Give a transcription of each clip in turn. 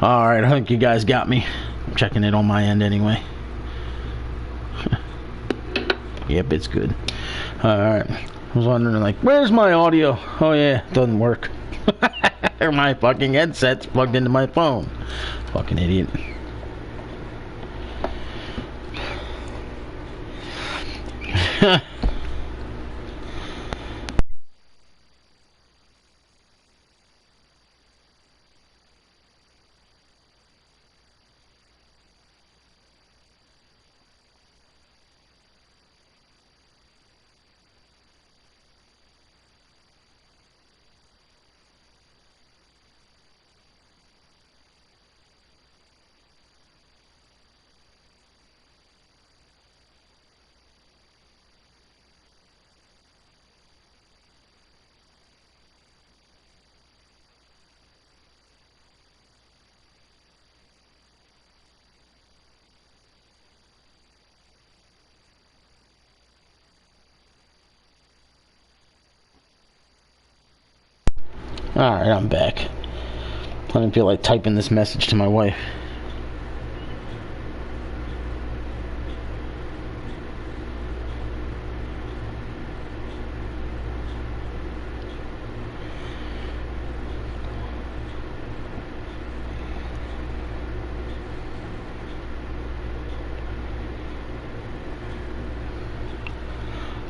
Alright, I think you guys got me. I'm checking it on my end anyway. Yep, it's good. Alright. I was wondering, like, where's my audio? Oh yeah, it doesn't work. My fucking headset's plugged into my phone. Fucking idiot. Alright, I'm back. I didn't feel like typing this message to my wife.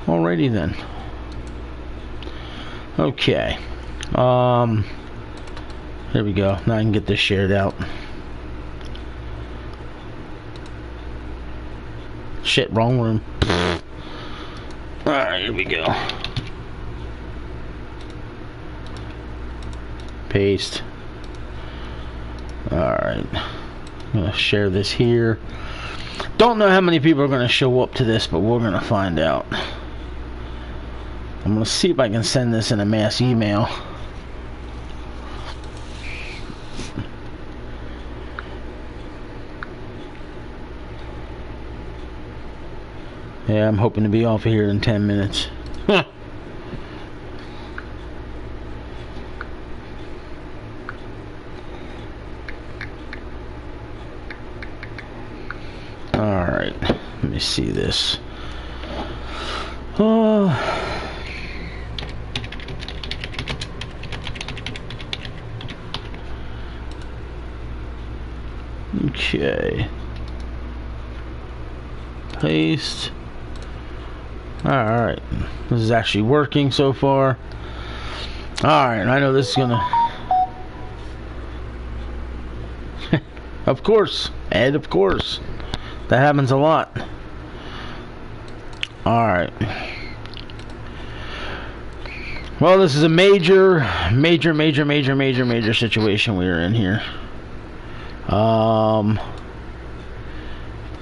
Alrighty then. Okay. There we go. Now I can get this shared out. Shit, wrong room. Alright, here we go. Paste. Alright. I'm gonna share this here. Don't know how many people are gonna show up to this, but we're gonna find out. I'm gonna see if I can send this in a mass email. Yeah, I'm hoping to be off of here in 10 minutes. Alright, let me see this. Okay. Paste. Alright. This is actually working so far. Alright, I know this is gonna... Of course. Ed, of course. That happens a lot. Alright. Well, this is a major situation we're in here.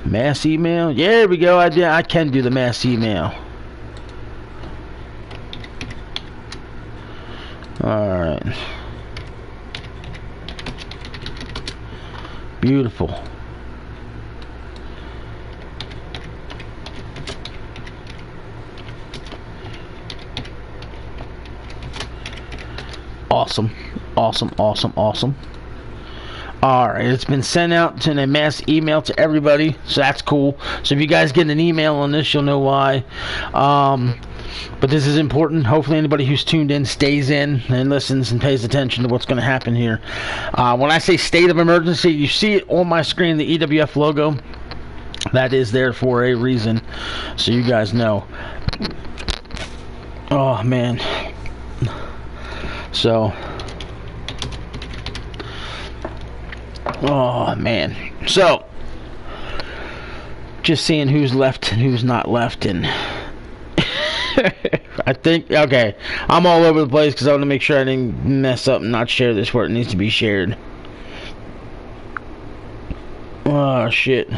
Mass email? Yeah, there we go. I can do the mass email. Alright. Beautiful. Awesome. Awesome. Alright, it's been sent out in a mass email to everybody, so that's cool. So if you guys get an email on this, you'll know why. But this is important. Hopefully anybody who's tuned in stays in and listens and pays attention to what's going to happen here. When I say state of emergency, you see it on my screen, the EWF logo. That is there for a reason, so you guys know. Oh, man. So... Oh, man. So, just seeing who's left and who's not left, and I think, okay, I'm all over the place because I want to make sure I didn't mess up and not share this where it needs to be shared. Oh, shit.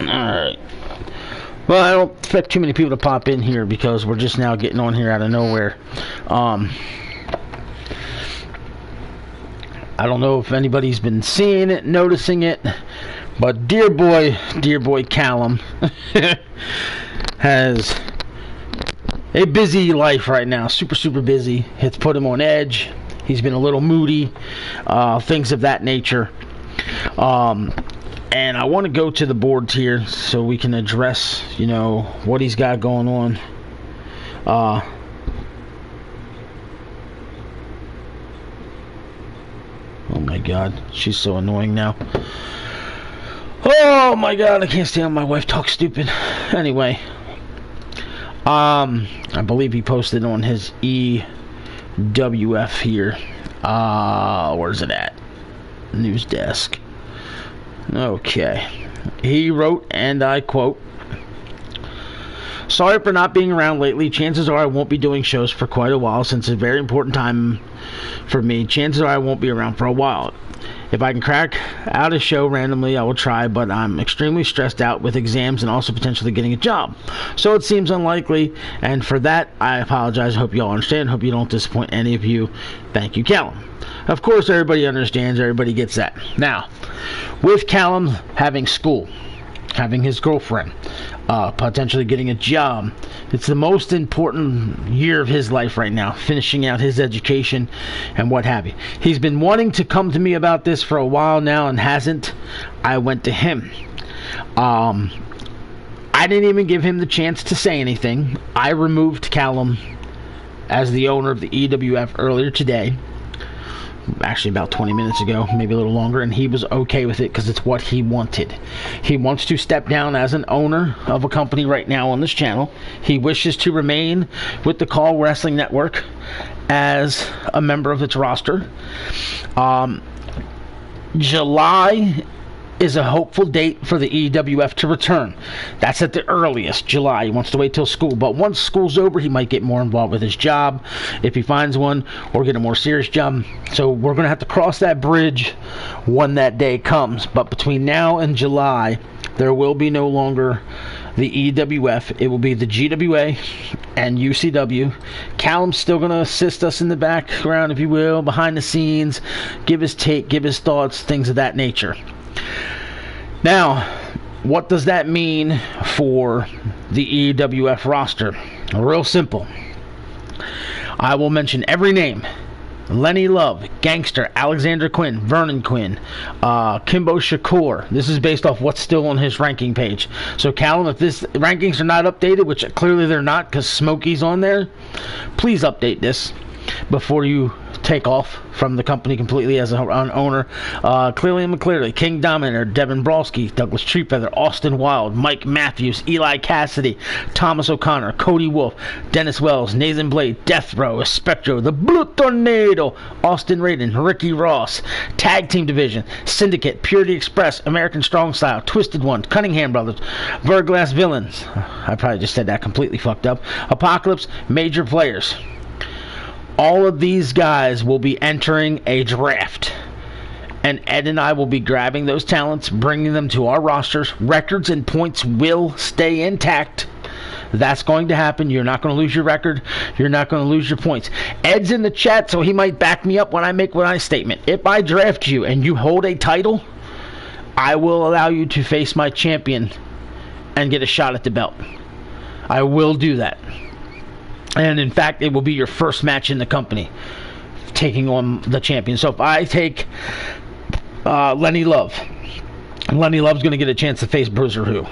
Alright. Well, I don't expect too many people to pop in here because we're just now getting on here out of nowhere. I don't know if anybody's been seeing it, noticing it, but dear boy Callum has a busy life right now. Super busy. It's put him on edge. He's been a little moody, things of that nature. And I want to go to the boards here so we can address, what he's got going on. Oh my God, she's so annoying now. Oh my God, I can't stand my wife talk stupid. Anyway, I believe he posted on his EWF here. Where's it at? News desk. Okay. He wrote, and I quote, "Sorry for not being around lately. Chances are I won't be doing shows for quite a while since it's a very important time for me. Chances are I won't be around for a while. If I can crack out a show randomly, I will try, but I'm extremely stressed out with exams and also potentially getting a job. So it seems unlikely, and for that, I apologize. I hope you all understand. Hope you don't disappoint any of you. Thank you, Callum." Of course, everybody understands. Everybody gets that. Now, with Callum having school, having his girlfriend, potentially getting a job, it's the most important year of his life right now, finishing out his education and what have you. He's been wanting to come to me about this for a while now and hasn't. I went to him. I didn't even give him the chance to say anything. I removed Callum as the owner of the EWF earlier today. Actually about 20 minutes ago, maybe a little longer, and he was okay with it because it's what he wanted. He wants to step down as an owner of a company right now on this channel. He wishes to remain with the CAW Wrestling Network as a member of its roster. July is a hopeful date for the EWF to return. That's at the earliest, July. He wants to wait till school. But once school's over, he might get more involved with his job, if he finds one, or get a more serious job. So we're going to have to cross that bridge when that day comes. But between now and July, there will be no longer the EWF. It will be the GWA and UCW. Callum's still going to assist us in the background, if you will, behind the scenes, give his take, give his thoughts, things of that nature. Now, what does that mean for the EWF roster? Real simple. I will mention every name. Lenny Love, Gangster, Alexander Quinn, Vernon Quinn, Kimbo Shakur. This is based off what's still on his ranking page. So, Callum, if this rankings are not updated, which clearly they're not because Smokey's on there, please update this before you take off from the company completely as an owner. Clearly and McClearly, King Dominator, Devin Brolsky, Douglas Treefeather, Austin Wilde, Mike Matthews, Eli Cassidy, Thomas O'Connor, Cody Wolf, Dennis Wells, Nathan Blade, Death Row, Espectro, The Blue Tornado, Austin Raiden, Ricky Ross, Tag Team Division, Syndicate, Purity Express, American Strong Style, Twisted One, Cunningham Brothers, Verglass Villains. I probably just said that completely fucked up. Apocalypse, Major Players. All of these guys will be entering a draft. And Ed and I will be grabbing those talents, bringing them to our rosters. Records and points will stay intact. That's going to happen. You're not going to lose your record. You're not going to lose your points. Ed's in the chat, so he might back me up when I make my statement. If I draft you and you hold a title, I will allow you to face my champion and get a shot at the belt. I will do that. And in fact, it will be your first match in the company, taking on the champion. So if I take Lenny Love, Lenny Love's going to get a chance to face Bruiser Who.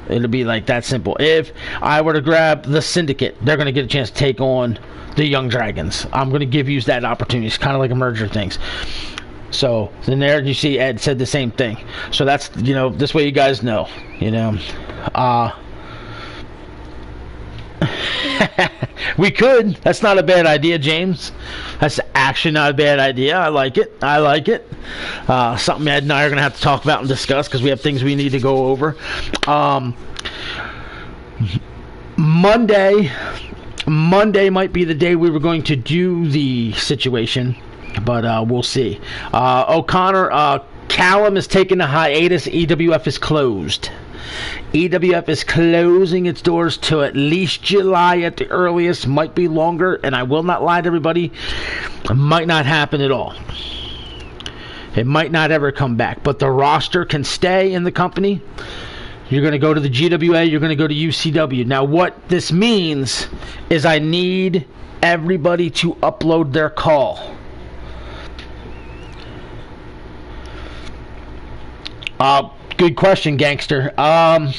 It'll be like that simple. If I were to grab the Syndicate, they're going to get a chance to take on the Young Dragons. I'm going to give you that opportunity. It's kind of like a merger things. So then there you see Ed said the same thing. So that's, this way you guys know, we could. That's not a bad idea, James. That's actually not a bad idea. I like it. Something Ed and I are going to have to talk about and discuss because we have things we need to go over. Monday might be the day we were going to do the situation, but we'll see. O'Connor, Callum is taking a hiatus. EWF is closed. EWF is closing its doors till at least July at the earliest. Might be longer, and I will not lie to everybody. It might not happen at all. It might not ever come back, but the roster can stay in the company. You're going to go to the GWA, you're going to go to UCW. Now, what this means is I need everybody to upload their call. Good question, gangster. I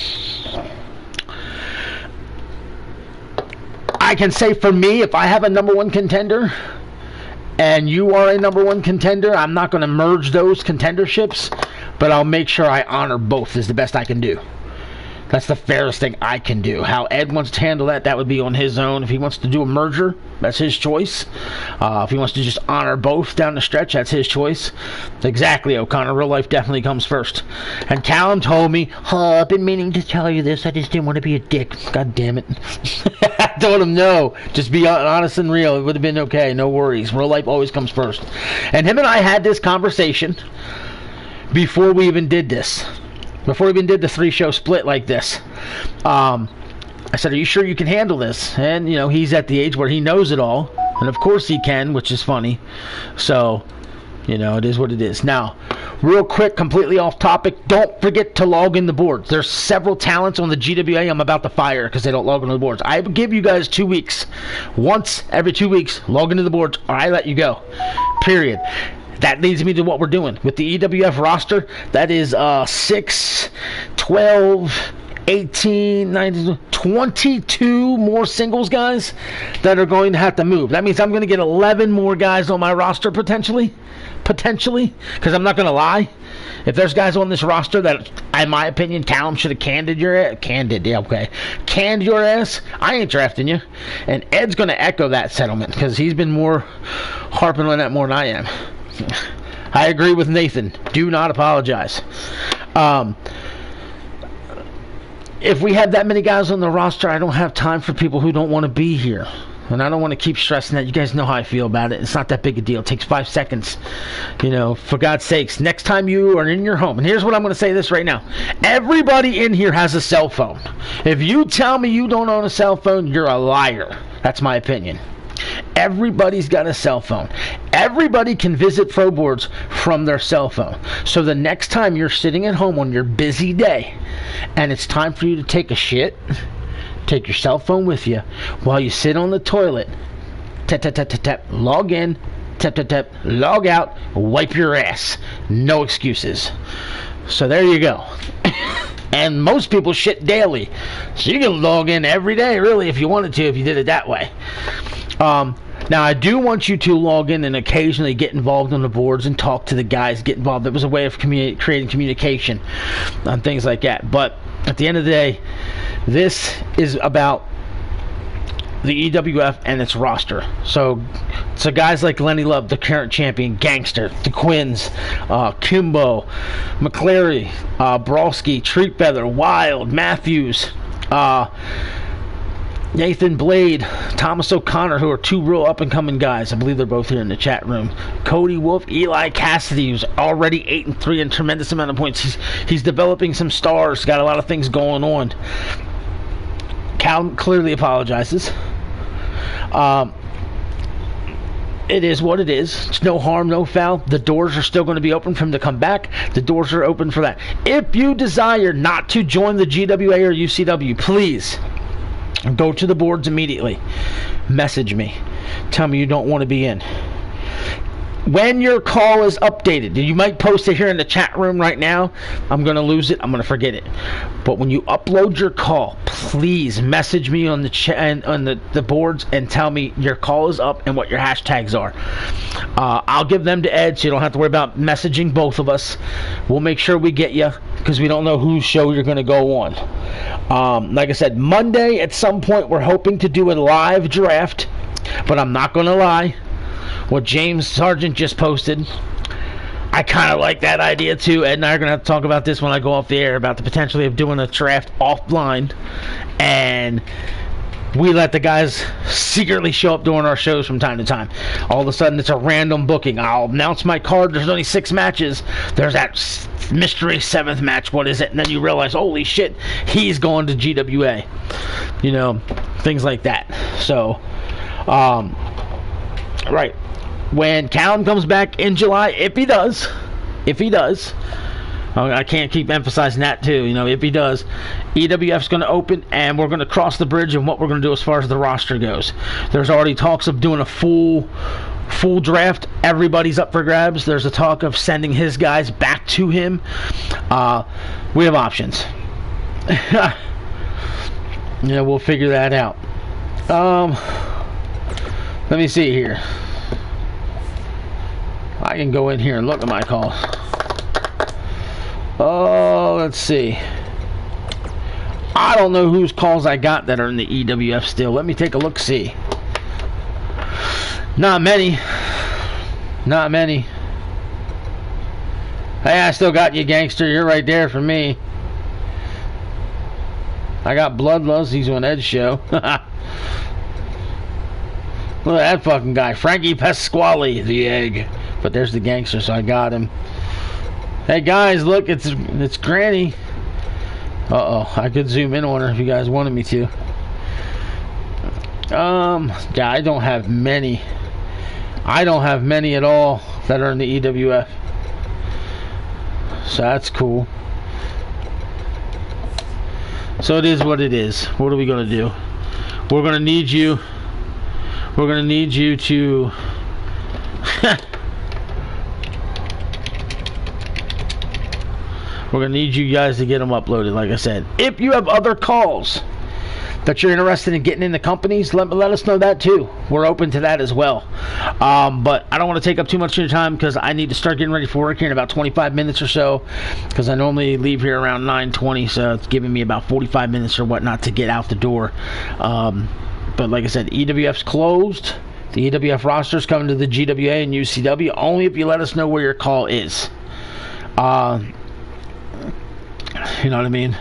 can say for me, if I have a number one contender and you are a number one contender, I'm not going to merge those contenderships, but I'll make sure I honor both is the best I can do. That's the fairest thing I can do. How Ed wants to handle that, that would be on his own. If he wants to do a merger, that's his choice. If he wants to just honor both down the stretch, that's his choice. Exactly, O'Connor. Real life definitely comes first. And Callum told me, I've been meaning to tell you this. I just didn't want to be a dick. God damn it. I told him no. Just be honest and real. It would have been okay. No worries. Real life always comes first. And him and I had this conversation before we even did this. Before we even did the 3-show split like this. I said, are you sure you can handle this? And, you know, he's at the age where he knows it all. And, of course, he can, which is funny. So, you know, it is what it is. Now, real quick, completely off topic, don't forget to log in the boards. There's several talents on the GWA I'm about to fire because they don't log into the boards. I give you guys 2 weeks. Once every 2 weeks, log into the boards, or I let you go. Period. That leads me to what we're doing. With the EWF roster, that is 6, 12, 18, 19, 22 more singles guys that are going to have to move. That means I'm going to get 11 more guys on my roster potentially, because I'm not going to lie. If there's guys on this roster that, in my opinion, Callum should have canned your ass, I ain't drafting you. And Ed's going to echo that sentiment because he's been more harping on that more than I am. I agree with Nathan. Do not apologize. If we have that many guys on the roster, I don't have time for people who don't want to be here. And I don't want to keep stressing that. You guys know how I feel about it. It's not that big a deal. It takes 5 seconds. You know, for God's sakes, next time you are in your home, and here's what I'm going to say this right now. Everybody in here has a cell phone. If you tell me you don't own a cell phone, you're a liar. That's my opinion. Everybody's got a cell phone. Everybody can visit ProBoards from their cell phone. So the next time you're sitting at home on your busy day and it's time for you to take a shit, take your cell phone with you while you sit on the toilet. Tap, tap, tap, tap, tap. Log in. Tap, tap, tap. Log out. Wipe your ass. No excuses. So there you go. And most people shit daily. So you can log in every day, really, if you wanted to, if you did it that way. Now, I do want you to log in and occasionally get involved on the boards and talk to the guys, get involved. It was a way of creating communication and things like that. But at the end of the day, this is about the EWF and its roster. So guys like Lenny Love, the current champion, Gangster, the Quins, Kimbo, McClary, Brolsky, Treatfeather, Wild, Matthews, Nathan Blade, Thomas O'Connor, who are 2 real up-and-coming guys. I believe they're both here in the chat room. Cody Wolf, Eli Cassidy, who's already 8-3 and tremendous amount of points. He's developing some stars, got a lot of things going on. Cal clearly apologizes. It is what it is. It's no harm, no foul. The doors are still going to be open for him to come back. The doors are open for that. If you desire not to join the GWA or UCW, please go to the boards immediately. Message me. Tell me you don't want to be in. When your call is updated, you might post it here in the chat room right now. I'm going to lose it. I'm going to forget it. But when you upload your call, please message me on the boards and tell me your call is up and what your hashtags are. I'll give them to Ed so you don't have to worry about messaging both of us. We'll make sure we get you because we don't know whose show you're going to go on. Like I said, Monday at some point we're hoping to do a live draft, but I'm not going to lie. What James Sargent just posted, I kind of like that idea too. Ed and I are going to have to talk about this when I go off the air about the potentially of doing a draft offline, and we let the guys secretly show up during our shows from time to time. All of a sudden, it's a random booking. I'll announce my card. There's only 6 matches. There's that mystery 7th match, what is it? And then you realize, holy shit, he's going to GWA. You know, things like that. So, right. When Callum comes back in July, if he does, I can't keep emphasizing that too, you know, if he does, EWF's going to open, and we're going to cross the bridge and what we're going to do as far as the roster goes. There's already talks of doing a full draft. Everybody's up for grabs. There's a talk of sending his guys back to him. We have options. Yeah, we'll figure that out. Let me see here. I can go in here and look at my calls. Oh, let's see. I don't know whose calls I got that are in the EWF still. Let me take a look, see. Not many. Not many. Hey, I still got you, gangster. You're right there for me. I got Bloodlust. He's on Ed's show. Look at that fucking guy. Frankie Pasquale, the egg. But there's the gangster, so I got him. Hey, guys, look. It's Granny. Uh-oh. I could zoom in on her if you guys wanted me to. Yeah, I don't have many. I don't have many at all that are in the EWF. So that's cool. So it is what it is. What are we going to do? We're going to need you. We're going to need you to... We're going to need you guys to get them uploaded, like I said. If you have other calls that you're interested in getting into companies, let us know that too. We're open to that as well. But I don't want to take up too much of your time because I need to start getting ready for work here in about 25 minutes or so, because I normally leave here around 9:20, so it's giving me about 45 minutes or whatnot to get out the door. But like I said, EWF's closed. The EWF roster's coming to the GWA and UCW only if you let us know where your call is. You know what I mean?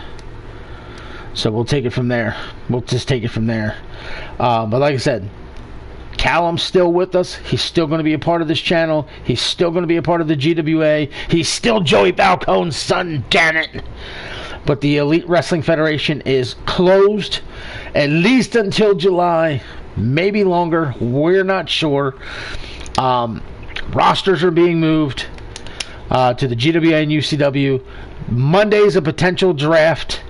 So we'll take it from there. We'll just take it from there. But like I said, Callum's still with us. He's still going to be a part of this channel. He's still going to be a part of the GWA. He's still Joey Falcone's son, damn it. But the Elite Wrestling Federation is closed at least until July, maybe longer. We're not sure. Rosters are being moved to the GWA and UCW. Monday's a potential draft.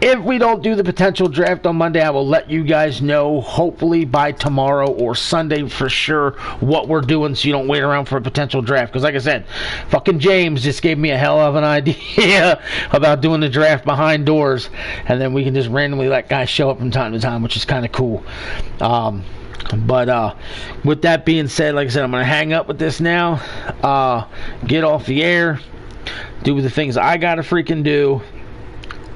If we don't do the potential draft on Monday, I will let you guys know, hopefully by tomorrow or Sunday for sure, what we're doing, so you don't wait around for a potential draft. Because like I said, fucking James just gave me a hell of an idea about doing the draft behind doors, and then we can just randomly let guys show up from time to time, which is kind of cool. But with that being said, like I said, I'm going to hang up with this now, get off the air, do the things I got to freaking do.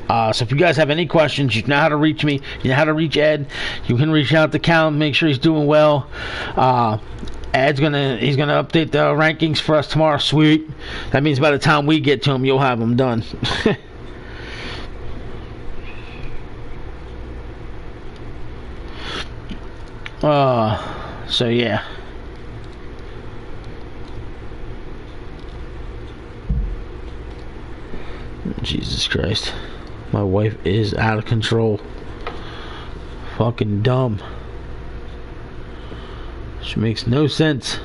So if you guys have any questions, you know how to reach me. You know how to reach Ed. You can reach out to Cal and make sure he's doing well. Ed's he's gonna update the rankings for us tomorrow. Sweet. That means by the time we get to him, you'll have them done. So yeah. Jesus Christ. My wife is out of control. Fucking dumb. She makes no sense.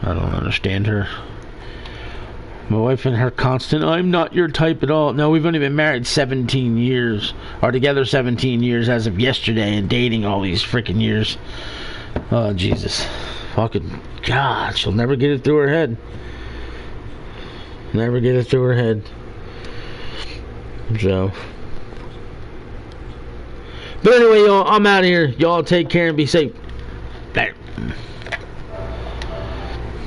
I don't understand her. My wife and her constant, I'm not your type at all. No, we've only been married 17 years. Or together 17 years as of yesterday, and dating all these freaking years. Oh, Jesus. Fucking God, she'll never get it through her head. Never get it through her head. So. But anyway, y'all, I'm out of here. Y'all take care and be safe. Later.